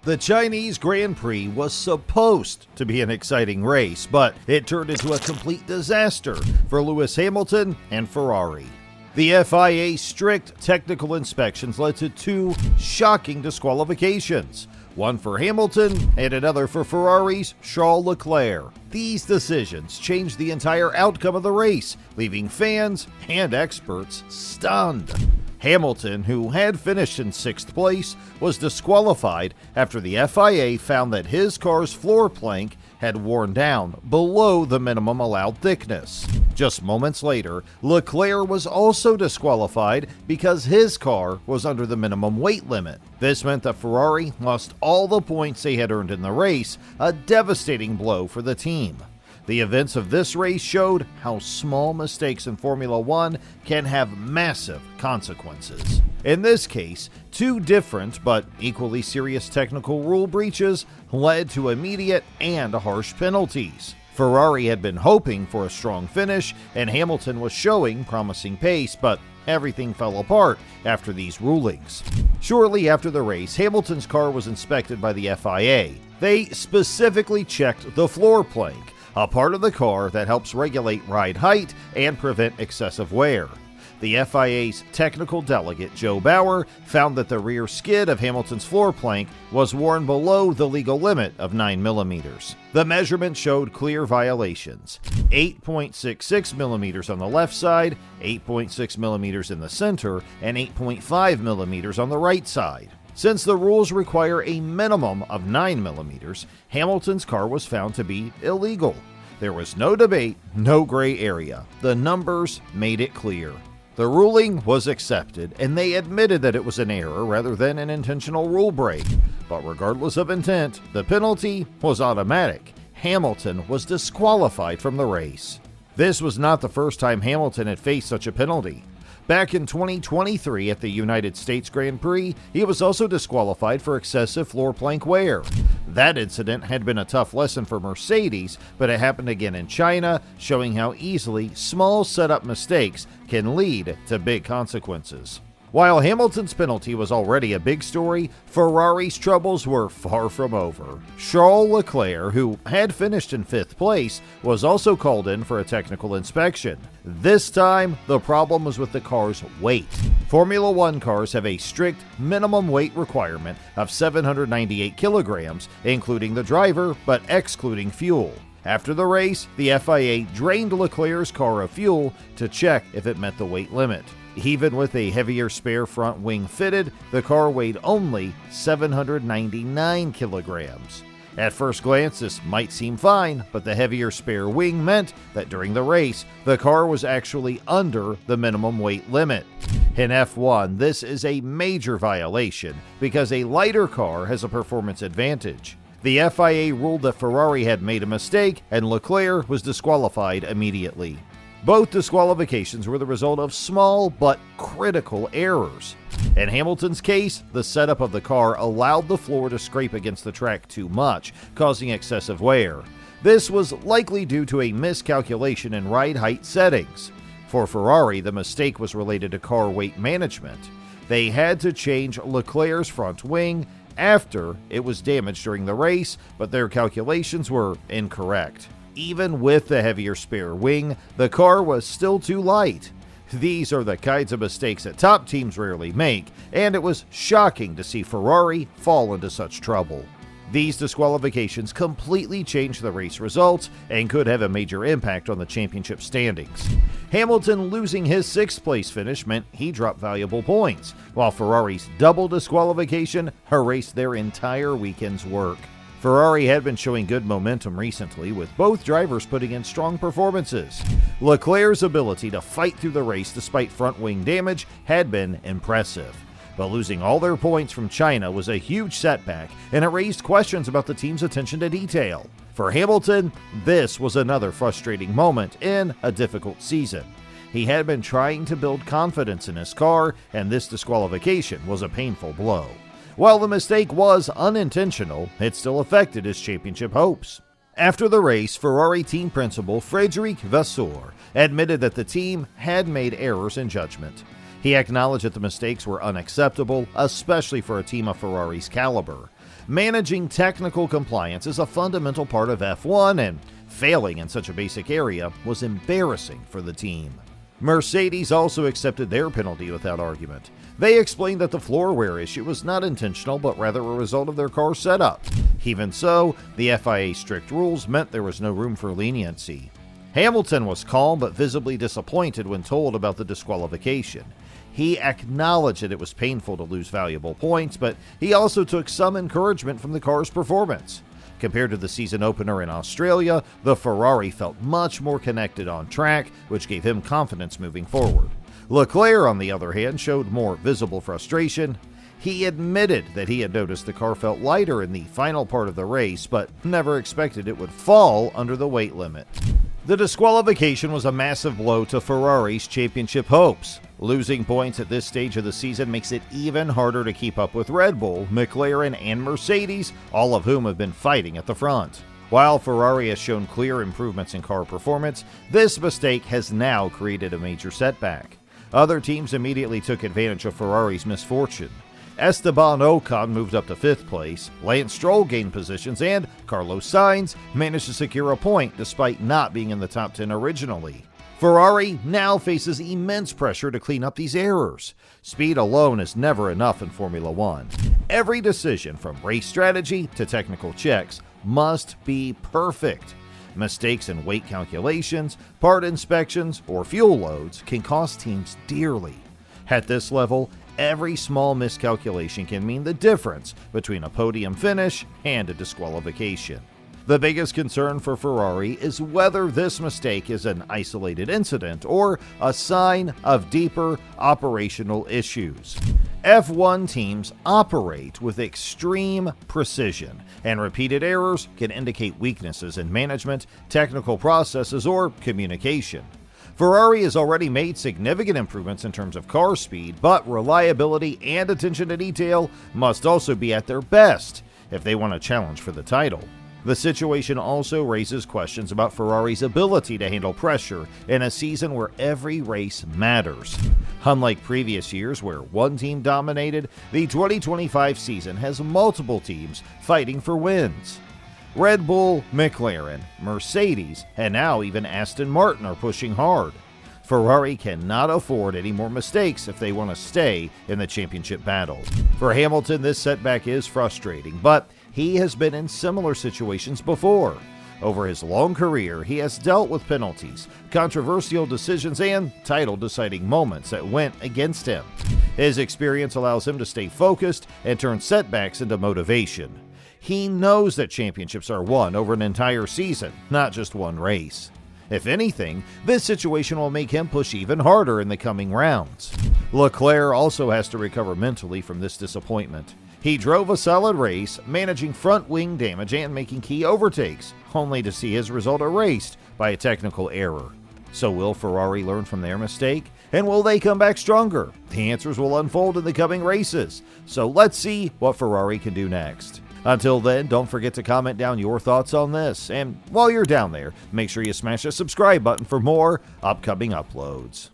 The Chinese Grand Prix was supposed to be an exciting race, but it turned into a complete disaster for Lewis Hamilton and Ferrari. The FIA's strict technical inspections led to two shocking disqualifications, one for Hamilton and another for Ferrari's Charles Leclerc. These decisions changed the entire outcome of the race, leaving fans and experts stunned. Hamilton, who had finished in 6th place, was disqualified after the FIA found that his car's floor plank had worn down below the minimum allowed thickness. Just moments later, Leclerc was also disqualified because his car was under the minimum weight limit. This meant that Ferrari lost all the points they had earned in the race, a devastating blow for the team. The events of this race showed how small mistakes in Formula One can have massive consequences. In this case, two different but equally serious technical rule breaches led to immediate and harsh penalties. Ferrari had been hoping for a strong finish, and Hamilton was showing promising pace, but everything fell apart after these rulings. Shortly after the race, Hamilton's car was inspected by the FIA. They specifically checked the floor plank, a part of the car that helps regulate ride height and prevent excessive wear. The FIA's technical delegate, Joe Bauer, found that the rear skid of Hamilton's floor plank was worn below the legal limit of 9 millimeters. The measurement showed clear violations: 8.66 millimeters on the left side, 8.6 millimeters in the center, and 8.5 millimeters on the right side. Since the rules require a minimum of 9 millimeters, Hamilton's car was found to be illegal. There was no debate, no gray area. The numbers made it clear. The ruling was accepted, and they admitted that it was an error rather than an intentional rule break. But regardless of intent, the penalty was automatic. Hamilton was disqualified from the race. This was not the first time Hamilton had faced such a penalty. Back in 2023 at the United States Grand Prix, he was also disqualified for excessive floor plank wear. That incident had been a tough lesson for Mercedes, but it happened again in China, showing how easily small setup mistakes can lead to big consequences. While Hamilton's penalty was already a big story, Ferrari's troubles were far from over. Charles Leclerc, who had finished in 5th place, was also called in for a technical inspection. This time, the problem was with the car's weight. Formula One cars have a strict minimum weight requirement of 798 kilograms, including the driver, but excluding fuel. After the race, the FIA drained Leclerc's car of fuel to check if it met the weight limit. Even with a heavier spare front wing fitted, the car weighed only 799 kilograms. At first glance, this might seem fine, but the heavier spare wing meant that during the race, the car was actually under the minimum weight limit. In F1, this is a major violation because a lighter car has a performance advantage. The FIA ruled that Ferrari had made a mistake, and Leclerc was disqualified immediately. Both disqualifications were the result of small but critical errors. In Hamilton's case, the setup of the car allowed the floor to scrape against the track too much, causing excessive wear. This was likely due to a miscalculation in ride height settings. For Ferrari, the mistake was related to car weight management. They had to change Leclerc's front wing after it was damaged during the race, but their calculations were incorrect. Even with the heavier spare wing, the car was still too light. These are the kinds of mistakes that top teams rarely make, and it was shocking to see Ferrari fall into such trouble. These disqualifications completely changed the race results and could have a major impact on the championship standings. Hamilton losing his 6th place finish meant he dropped valuable points, while Ferrari's double disqualification erased their entire weekend's work. Ferrari had been showing good momentum recently, with both drivers putting in strong performances. Leclerc's ability to fight through the race despite front wing damage had been impressive. But losing all their points from China was a huge setback, and it raised questions about the team's attention to detail. For Hamilton, this was another frustrating moment in a difficult season. He had been trying to build confidence in his car, and this disqualification was a painful blow. While the mistake was unintentional, it still affected his championship hopes. After the race, Ferrari team principal Frédéric Vasseur admitted that the team had made errors in judgment. He acknowledged that the mistakes were unacceptable, especially for a team of Ferrari's caliber. Managing technical compliance is a fundamental part of F1, and failing in such a basic area was embarrassing for the team. Mercedes also accepted their penalty without argument. They explained that the floor wear issue was not intentional but rather a result of their car setup. Even so, the FIA strict rules meant there was no room for leniency. Hamilton was calm but visibly disappointed when told about the disqualification. He acknowledged that it was painful to lose valuable points, but he also took some encouragement from the car's performance. Compared to the season opener in Australia, the Ferrari felt much more connected on track, which gave him confidence moving forward. Leclerc, on the other hand, showed more visible frustration. He admitted that he had noticed the car felt lighter in the final part of the race, but never expected it would fall under the weight limit. The disqualification was a massive blow to Ferrari's championship hopes. Losing points at this stage of the season makes it even harder to keep up with Red Bull, McLaren, and Mercedes, all of whom have been fighting at the front. While Ferrari has shown clear improvements in car performance, this mistake has now created a major setback. Other teams immediately took advantage of Ferrari's misfortune. Esteban Ocon moved up to 5th place, Lance Stroll gained positions, and Carlos Sainz managed to secure a point despite not being in the top 10 originally. Ferrari now faces immense pressure to clean up these errors. Speed alone is never enough in Formula One. Every decision, from race strategy to technical checks, must be perfect. Mistakes in weight calculations, part inspections, or fuel loads can cost teams dearly. At this level, every small miscalculation can mean the difference between a podium finish and a disqualification. The biggest concern for Ferrari is whether this mistake is an isolated incident or a sign of deeper operational issues. F1 teams operate with extreme precision, and repeated errors can indicate weaknesses in management, technical processes, or communication. Ferrari has already made significant improvements in terms of car speed, but reliability and attention to detail must also be at their best if they want to challenge for the title. The situation also raises questions about Ferrari's ability to handle pressure in a season where every race matters. Unlike previous years where one team dominated, the 2025 season has multiple teams fighting for wins. Red Bull, McLaren, Mercedes, and now even Aston Martin are pushing hard. Ferrari cannot afford any more mistakes if they want to stay in the championship battle. For Hamilton, this setback is frustrating, but he has been in similar situations before. Over his long career, he has dealt with penalties, controversial decisions, and title-deciding moments that went against him. His experience allows him to stay focused and turn setbacks into motivation. He knows that championships are won over an entire season, not just one race. If anything, this situation will make him push even harder in the coming rounds. Leclerc also has to recover mentally from this disappointment. He drove a solid race, managing front wing damage and making key overtakes, only to see his result erased by a technical error. So will Ferrari learn from their mistake? And will they come back stronger? The answers will unfold in the coming races. So let's see what Ferrari can do next. Until then, don't forget to comment down your thoughts on this. And while you're down there, make sure you smash the subscribe button for more upcoming uploads.